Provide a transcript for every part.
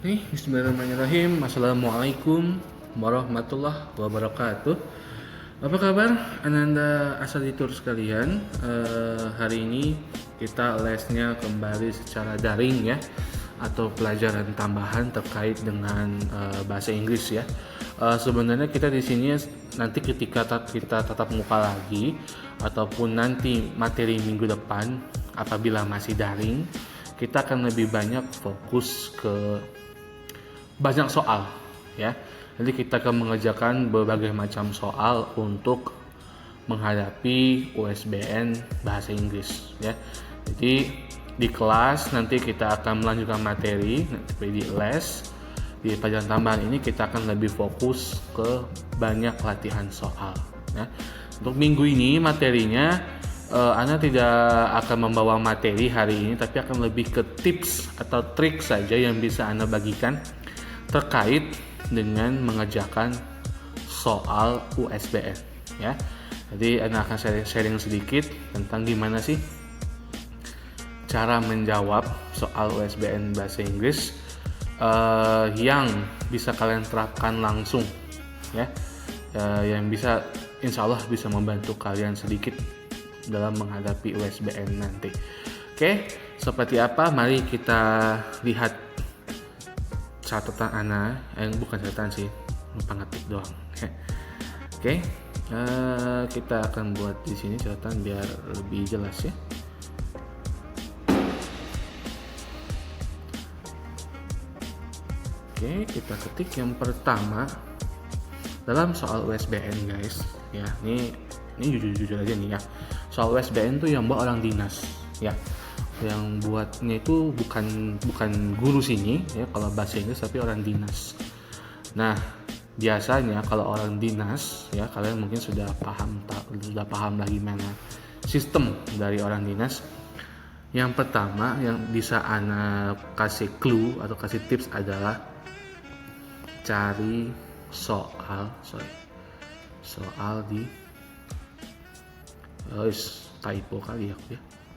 Bismillahirrahmanirrahim. Assalamualaikum warahmatullahi wabarakatuh. Apa kabar Ananda asalitur sekalian? Hari ini kita lesnya kembali secara daring ya, atau pelajaran tambahan terkait dengan bahasa Inggris ya. Sebenarnya kita di sini nanti ketika kita tatap muka lagi ataupun nanti materi minggu depan apabila masih daring, kita akan lebih banyak fokus ke banyak soal ya. Jadi kita akan mengerjakan berbagai macam soal untuk menghadapi USBN bahasa Inggris ya. Jadi di kelas nanti kita akan melanjutkan materi, nanti di les di pelajaran tambahan ini kita akan lebih fokus ke banyak latihan soal ya. Untuk minggu ini materinya Anda tidak akan membawa materi hari ini, tapi akan lebih ke tips atau trik saja yang bisa Anda bagikan terkait dengan mengerjakan soal USBN ya. Jadi Anda akan sharing sedikit tentang gimana sih cara menjawab soal USBN bahasa Inggris yang bisa kalian terapkan langsung ya, yang bisa insya Allah bisa membantu kalian sedikit dalam menghadapi USBN nanti. Oke, seperti apa? Mari kita lihat catatan Ana, bukan catatan sih, numpang ngetik doang. Oke, kita akan buat di sini catatan biar lebih jelas ya. Oke, kita ketik yang pertama dalam soal USBN guys. Ya, ini jujur aja nih ya. Soal USBN tuh yang buat orang dinas ya. Yang buatnya itu bukan guru sini ya kalau bahasa Inggris, tapi orang dinas. Nah, biasanya kalau orang dinas ya, kalian mungkin sudah paham lah gimana sistem dari orang dinas. Yang pertama yang bisa Ana kasih clue atau kasih tips adalah cari soal di typo kali ya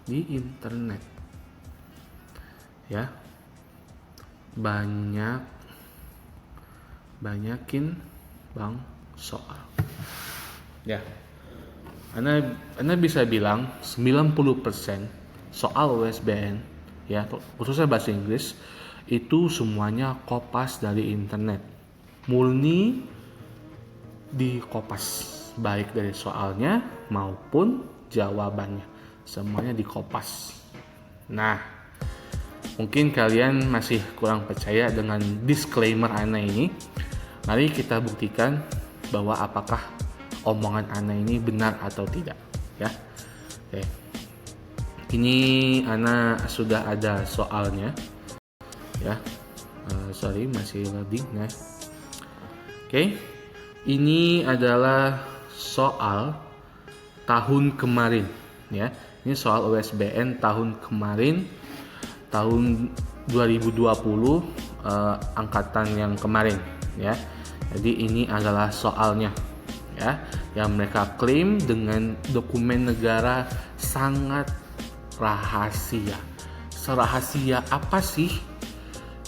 di internet ya. Banyakin bang soal ya. Anda bisa bilang 90% soal USBN ya, khususnya bahasa Inggris itu semuanya kopas dari internet, murni dikopas, baik dari soalnya maupun jawabannya, semuanya dikopas. Nah, mungkin kalian masih kurang percaya dengan disclaimer Ana ini. Mari kita buktikan bahwa apakah omongan Ana ini benar atau tidak ya. Oke. Ini Ana sudah ada soalnya ya. Sorry, masih loading ya. Oke. Ini adalah soal tahun kemarin ya. Ini soal USBN tahun kemarin, tahun 2020, angkatan yang kemarin ya. Jadi ini adalah soalnya ya, yang mereka klaim dengan dokumen negara sangat rahasia. Serahasia apa sih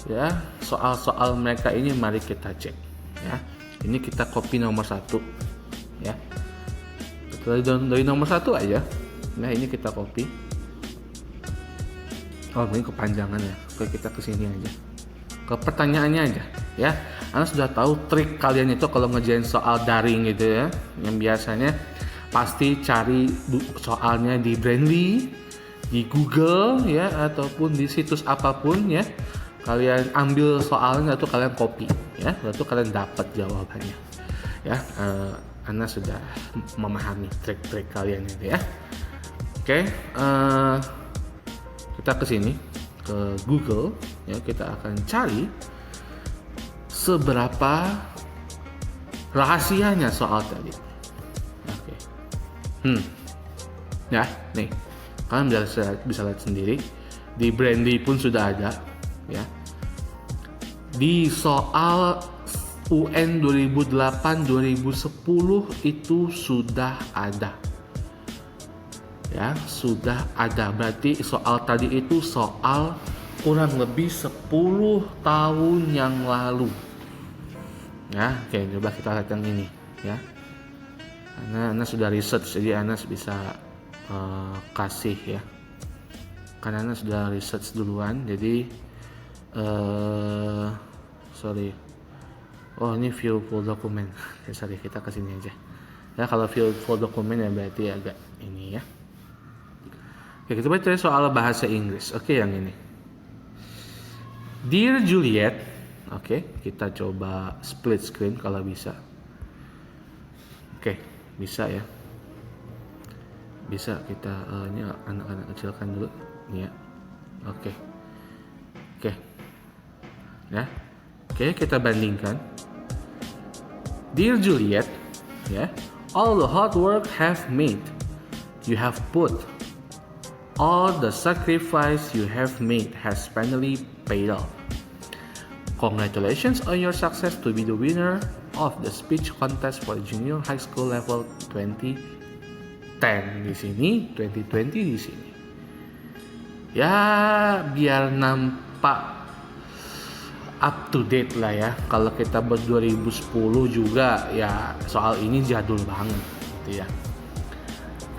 ya soal-soal mereka ini? Mari kita cek ya. Ini kita copy nomor 1 ya. Dari nomor 1 aja. Nah, ini kita copy. Oh, ini kepanjangan ya. Oke, kita ke sini aja. Ke pertanyaannya aja ya. Anda sudah tahu trik kalian itu kalau ngerjain soal daring gitu ya. Yang biasanya pasti cari soalnya di Brandly, di Google ya, ataupun di situs apapun ya. Kalian ambil soalnya lalu kalian copy ya. Lalu kalian dapat jawabannya. Ya, Anda sudah memahami trik-trik kalian itu ya. Oke, kita ke sini ke Google ya, kita akan cari seberapa rahasianya soal tadi. Oke. Ya, nih. Kalian bisa lihat sendiri. Di Brandly pun sudah ada ya. Di soal UN 2008-2010 itu sudah ada. Ya, sudah ada. Berarti soal tadi itu soal kurang lebih 10 tahun yang lalu. Ya, oke, coba kita lihat yang ini ya. Karena Anda sudah research, jadi Anda bisa kasih ya. Karena Anda sudah research duluan, jadi sorry. Oh, ini view full document. Sorry, kita ke sini aja. Ya, kalau view full document ya berarti agak ini ya. Oke, kita baca soal bahasa Inggris. Oke, yang ini. Dear Juliet. Oke, kita coba split screen kalau bisa. Oke, bisa ya. Bisa kita ini anak-anak kecilkan dulu. Ini ya. Oke. Ya. Oke, kita bandingkan. Dear Juliet, ya. All the hard work have made. You have put. All the sacrifice you have made has finally paid off. Congratulations on your success to be the winner of the speech contest for junior high school level 2010 di sini, 2020 di sini. Ya, biar nampak up to date lah ya. Kalau kita buat 2010 juga ya soal ini jadul banget gitu ya.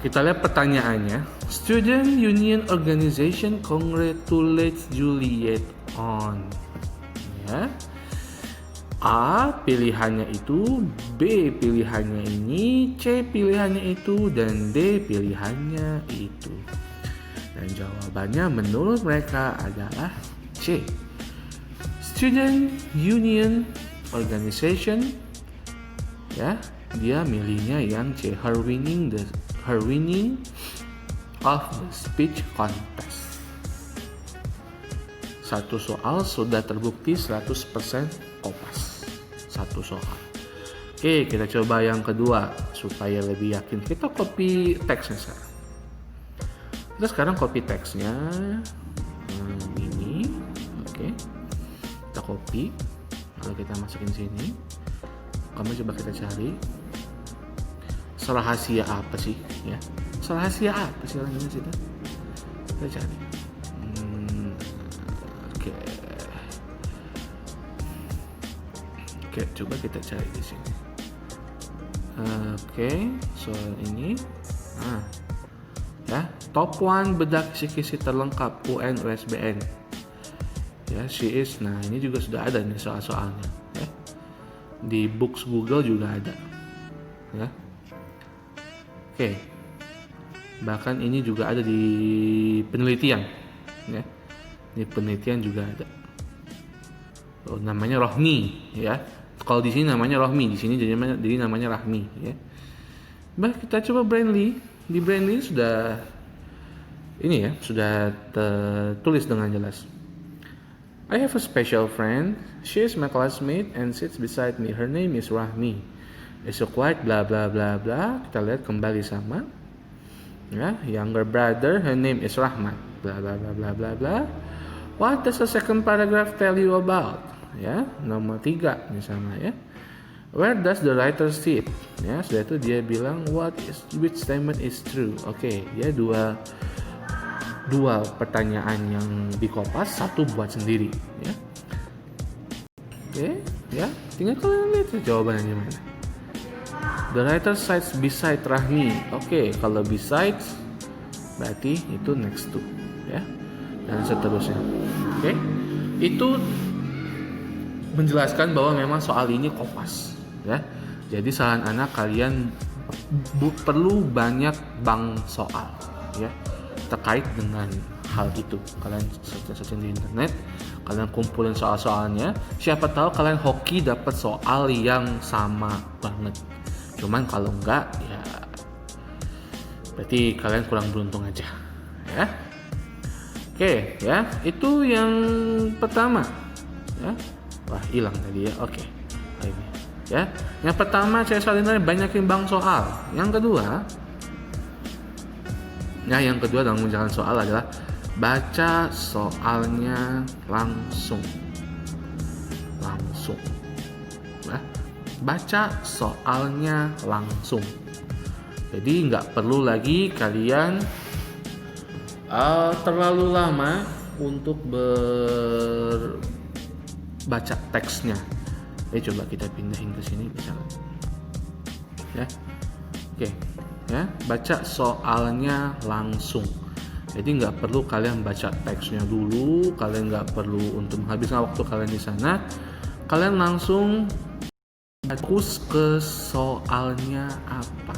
Kita lihat pertanyaannya. Student Union Organization congratulates Juliet on. Ya. A pilihannya itu, B pilihannya ini, C pilihannya itu, dan D pilihannya itu. Dan jawabannya menurut mereka adalah C. Student Union Organization, ya, dia milihnya yang C, her winning of the speech contest. Satu soal sudah terbukti 100% kopas. Satu soal. Oke, kita coba yang kedua supaya lebih yakin. Kita copy teksnya sekarang. Kita sekarang copy teksnya ini. Oke. Kita copy. Lalu kita masukin sini. Kamu coba kita cari. Rahasia apa sih? Ya. Rahasia apa sih orang ini kita? Kita cari. Oke, coba kita cari di sini. Oke, soal ini. Ya, top 1 bedak kisi-kisi terlengkap UN USBN. Ya, she is. Nah, ini juga sudah ada nih soal-soalnya. Ya. Di books Google juga ada. Ya. Oke. Bahkan ini juga ada di penelitian. Ya. Di penelitian juga ada. Oh, namanya Rohmi, ya. Kalau di sini namanya Rohmi, di sini jadi namanya Rahmi, ya. Kita coba Brainly. Di Brainly sudah ini ya, sudah tertulis dengan jelas. I have a special friend. She is my classmate and sits beside me. Her name is Rahmi. Is a quite bla bla bla bla. Kita lihat kembali sama. Ya, younger brother. Her name is Rahmat. Bla bla bla bla bla bla. What does the second paragraph tell you about? Ya, nomor 3 misalnya ya. Where does the writer sit? Ya, setelah itu dia bilang which statement is true. Oke, dia dua pertanyaan yang dikopas, satu buat sendiri ya. Oke, ya, tinggal kalian lihat jawabannya gimana. The writer sits beside Rahmi. Oke, kalau beside berarti itu next to ya. Dan seterusnya. Oke. Itu menjelaskan bahwa memang soal ini kopas ya. Jadi saran anak kalian perlu banyak bank soal ya terkait dengan hal itu. Kalian search di internet, kalian kumpulin soal-soalnya. Siapa tahu kalian hoki dapat soal yang sama banget. Cuman kalau enggak ya berarti kalian kurang beruntung aja ya. Oke, ya, itu yang pertama ya. Wah, hilang tadi ya. Oke. Ini ya. Yang pertama saya saranin banyakin bank soal. Yang kedua dalam mengerjakan soal adalah baca soalnya langsung. Ya. Baca soalnya langsung. Jadi nggak perlu lagi kalian terlalu lama untuk baca teksnya. Coba kita pindahin ke sini bisa nggak? Ya, oke, ya, baca soalnya langsung. Jadi nggak perlu kalian baca teksnya dulu, kalian nggak perlu untuk menghabiskan waktu kalian di sana. Kalian langsung fokus ke soalnya apa,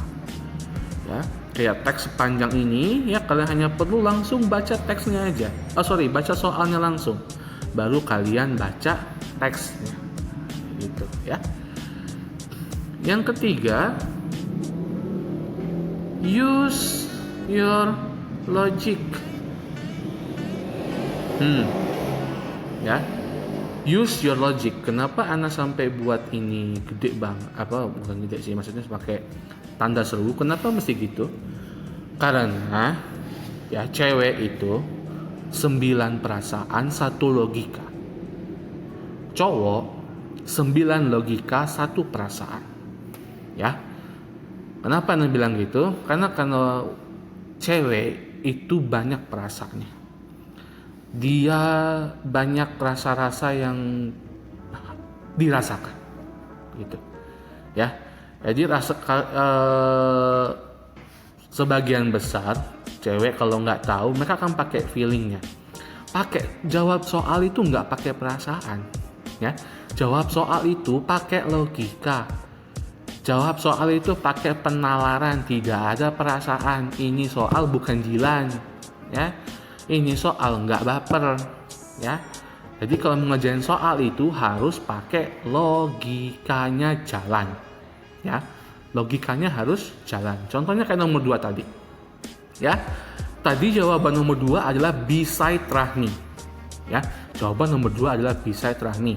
ya. Kayak teks sepanjang ini, ya kalian hanya perlu langsung baca teksnya aja. Baca soalnya langsung, baru kalian baca teksnya, gitu ya. Yang ketiga, use your logic. Ya, use your logic. Kenapa Ana sampai buat ini gede bang? Bukan gede sih, maksudnya pakai tanda seru. Kenapa mesti gitu? Karena ya cewek itu 9 perasaan 1 logika. Cowok 9 logika 1 perasaan. Ya. Kenapa Ana bilang gitu? Karena kalau cewek itu banyak perasaannya. Dia banyak rasa-rasa yang dirasakan, gitu. Ya. Jadi sebagian besar cewek kalau nggak tahu, mereka akan pakai feelingnya. Pakai jawab soal itu nggak pakai perasaan, ya. Jawab soal itu pakai logika. Jawab soal itu pakai penalaran, tidak ada perasaan. Ini soal bukan jilan, ya. Ini soal nggak baper, ya. Jadi kalau mengerjain soal itu harus pakai logikanya jalan, ya. Logikanya harus jalan. Contohnya kayak nomor 2 tadi, ya. Tadi jawaban nomor 2 adalah beside Rahmi, ya. Jawaban nomor 2 adalah beside Rahmi.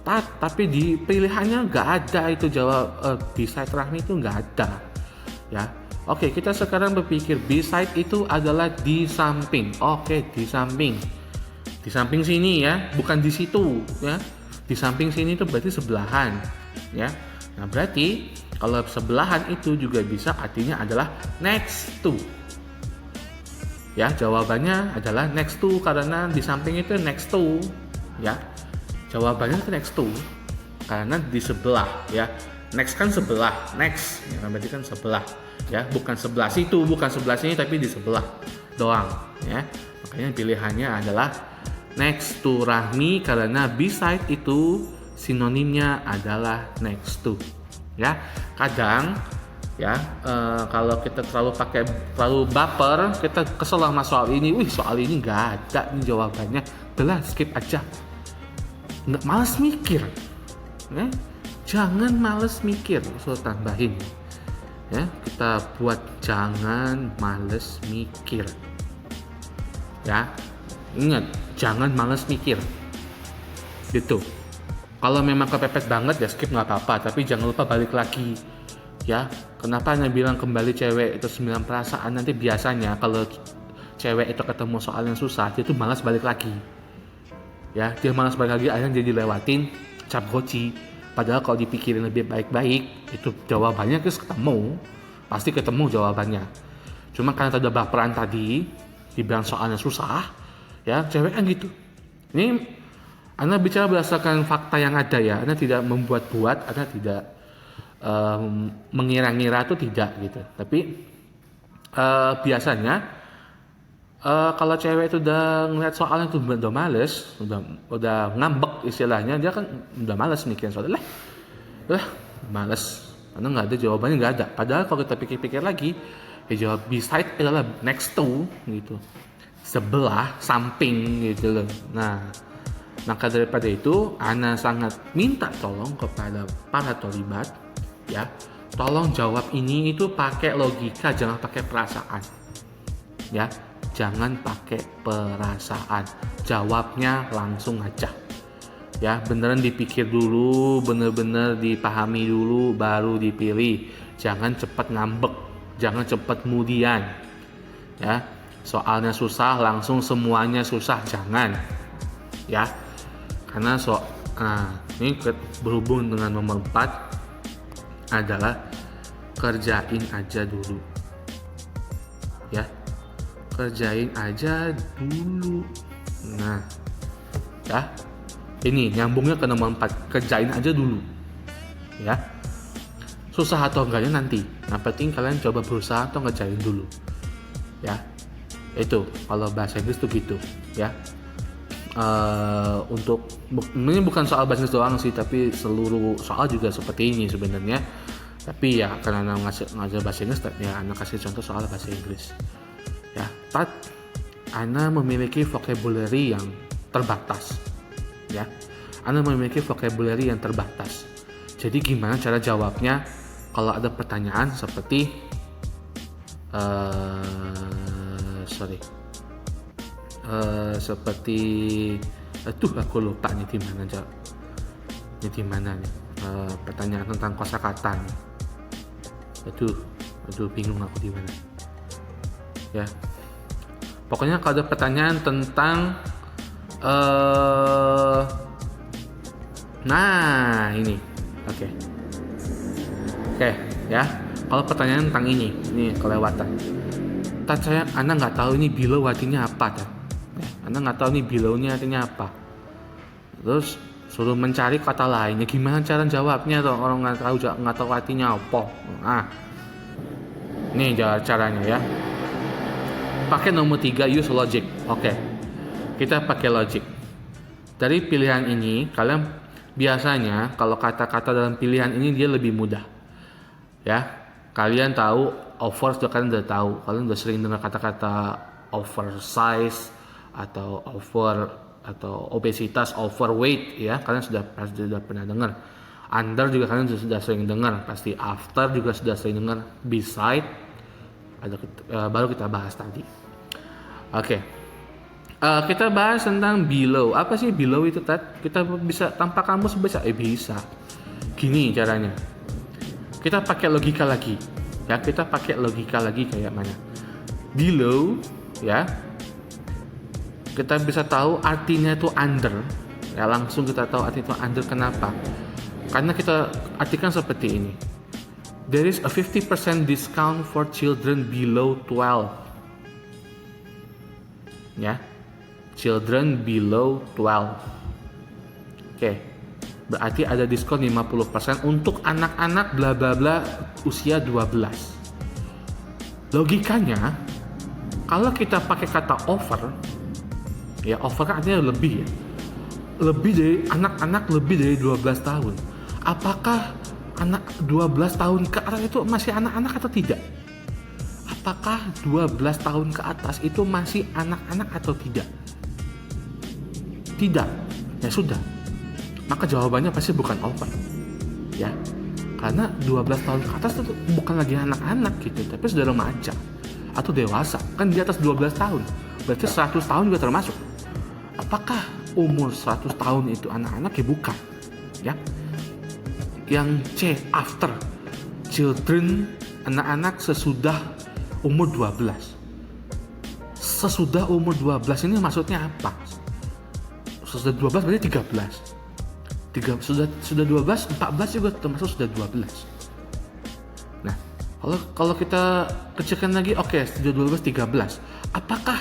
Tapi di pilihannya nggak ada itu jawab beside Rahmi itu nggak ada, ya. Oke, kita sekarang berpikir beside itu adalah di samping. Oke, di samping. Di samping sini ya, bukan di situ, ya. Di samping sini itu berarti sebelahan, ya. Nah, berarti kalau sebelahan itu juga bisa artinya adalah next to. Ya, jawabannya adalah next to karena di samping itu next to, ya. Jawabannya itu next to karena di sebelah, ya. Next kan sebelah, next. Ya, berarti kan sebelah, ya. Bukan sebelah situ, bukan sebelah sini tapi di sebelah doang, ya. Makanya pilihannya adalah next to Rahmi karena beside itu sinonimnya adalah next to. Ya, kadang ya kalau kita terlalu baper, kita kesel sama soal ini. Soal ini nggak ada nih jawabannya, udah skip aja. Nggak, males mikir, ya. Jangan males mikir, tambahin, ya. Kita buat jangan males mikir, ya. Ingat, jangan males mikir, gitu. Kalau memang kepepet banget ya skip nggak apa-apa, tapi jangan lupa balik lagi, ya. Kenapa Anda bilang kembali cewek itu 9 perasaan? Nanti biasanya kalau cewek itu ketemu soal yang susah, dia tuh malas balik lagi, ya. Dia malas balik lagi, akhirnya jadi lewatin cap goci. Padahal kalau dipikirin lebih baik-baik, itu jawabannya pasti ketemu jawabannya. Cuma karena ada baperan tadi, dibilang soalnya susah, ya cewek kan gitu. Ini Anda bicara berdasarkan fakta yang ada, ya. Anda tidak membuat-buat, Anda tidak mengira-ngira itu tidak, gitu. Tapi biasanya kalau cewek itu udah ngeliat soalnya itu udah males, udah ngambek istilahnya, dia kan udah males mikirin soal males karena nggak ada jawabannya, nggak ada. Padahal kalau kita pikir-pikir lagi, ya jawab beside adalah next to, gitu, sebelah, samping, gitu loh. Nah, maka daripada itu, Ana sangat minta tolong kepada para tholibat, ya, tolong jawab ini itu pakai logika, jangan pakai perasaan, ya. Jangan pakai perasaan, jawabnya langsung aja, ya. Beneran dipikir dulu, bener-bener dipahami dulu, baru dipilih. Jangan cepat ngambek, jangan cepat kemudian, ya. Soalnya susah langsung semuanya susah, jangan, ya. Karena ini berhubung dengan nomor 4 adalah kerjain aja dulu, ya. Kerjain aja dulu, Nah, ya. Ini nyambungnya ke nomor 4, kerjain aja dulu. Ya. Susah atau enggaknya nanti. Yang penting kalian coba berusaha atau ngerjain dulu. Ya. Itu kalau bahasa Inggris tuh gitu, ya. Untuk ini bukan soal bahasa Inggris doang sih, tapi seluruh soal juga seperti ini sebenarnya. Tapi ya karena ngajar bahasa Inggris, ya anak kasih contoh soal bahasa Inggris. Ya, Ana memiliki vocabulary yang terbatas. Ya, Anda memiliki vocabulary yang terbatas. Jadi gimana cara jawabnya kalau ada pertanyaan seperti seperti aku lupa nih di mana nih pertanyaan tentang kosakata nih. Bingung aku di mana. Ya. Pokoknya kalau ada pertanyaan tentang nah ini oke, ya. Kalau pertanyaan tentang ini kelewatan. Saya Anda nggak tahu ini below artinya apa kan? Anda nggak tahu ini below-nya artinya apa. Terus suruh mencari kata lainnya. Gimana cara jawabnya tuh orang nggak tahu artinya apa? Nah, ini caranya ya. Pakai nomor 3, use logic. Oke. Kita pakai logic. Dari pilihan ini, kalian biasanya kalau kata-kata dalam pilihan ini dia lebih mudah. Ya, kalian tahu over, kalian udah tahu. Kalian udah sering dengar kata-kata oversize atau over atau obesitas, overweight, ya. Kalian sudah pernah dengar. Under juga kalian sudah sering dengar. Pasti after juga sudah sering dengar. Beside baru kita bahas tadi. Oke. Kita bahas tentang below. Apa sih below itu, Tat? Kita bisa tanpa kamus bisa? Bisa. Gini caranya. Kita pakai logika lagi. Ya, kita pakai logika lagi kayak mana? Below, ya. Kita bisa tahu artinya itu under. Ya, langsung kita tahu artinya itu under. Kenapa? Karena kita artikan seperti ini. There is a 50% discount for children below 12. Ya. Children below 12. Oke. Berarti ada diskon 50% untuk anak-anak bla bla bla usia 12. Logikanya, kalau kita pakai kata over, ya over kan artinya lebih ya. Lebih dari anak-anak lebih dari 12 tahun. Apakah anak 12 tahun ke atas itu masih anak-anak atau tidak? Apakah 12 tahun ke atas itu masih anak-anak atau tidak? Tidak. Ya sudah. Maka jawabannya pasti bukan over. Ya. Karena 12 tahun ke atas itu bukan lagi anak-anak gitu, tapi sudah remaja atau dewasa. Kan di atas 12 tahun. Berarti 100 tahun juga termasuk. Apakah umur 100 tahun itu anak-anak? Ya bukan. Ya. Yang C, after. Children, anak-anak sesudah umur 12. Sesudah umur 12 ini maksudnya apa? Sudah 12 berarti 13. Sudah 12, 14 juga termasuk sudah 12. Nah, kalau kita kecilkan lagi, sudah 12, 13. Apakah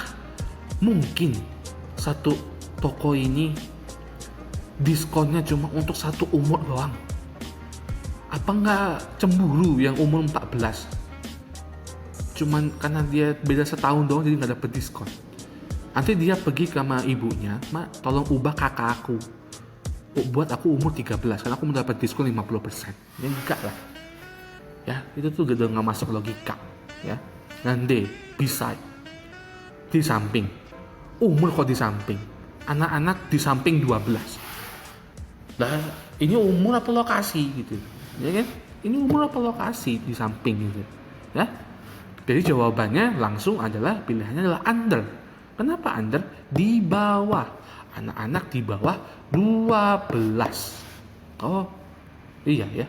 mungkin satu toko ini diskonnya cuma untuk satu umur doang? Apa nggak cemburu yang umur 14? Cuman karena dia beda setahun doang jadi nggak dapet diskon. Nanti dia pergi ke sama ibunya, "Mak, tolong ubah kakak aku. Buat aku umur 13, karena aku mendapat diskon 50%. Ya enggak lah. Ya, itu tuh udah nggak masuk logika. Ya. Dan D, beside. Di samping. Umur kok di samping? Anak-anak di samping 12. Nah, ini umur apa lokasi gitu. Ya kan? Ini umur apa lokasi di samping gitu. Ya. Jadi jawabannya langsung adalah pilihannya adalah under. Kenapa under? Di bawah. Anak-anak di bawah 12. Oh, iya ya.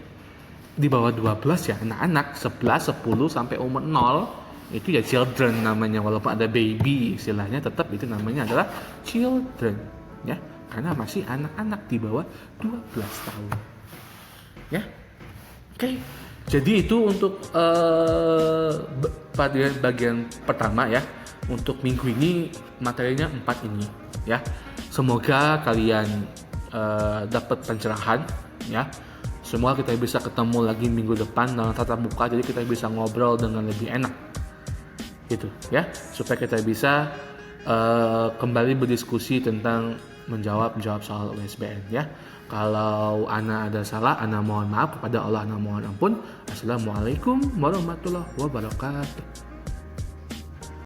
Di bawah 12 ya anak-anak 11, 10 sampai umur 0 itu ya children namanya, walaupun ada baby istilahnya tetap itu namanya adalah children ya, karena masih anak-anak di bawah 12 tahun. Ya. Oke. Jadi itu untuk bagian pertama ya. untuk minggu ini materinya 4 ini ya. Semoga kalian dapat pencerahan ya. Semoga kita bisa ketemu lagi minggu depan dengan tatap muka, jadi kita bisa ngobrol dengan lebih enak gitu ya, supaya kita bisa kembali berdiskusi tentang menjawab soal USBN ya. Kalau ana ada salah, ana mohon maaf, kepada Allah ana mohon ampun. Assalamualaikum warahmatullahi wabarakatuh.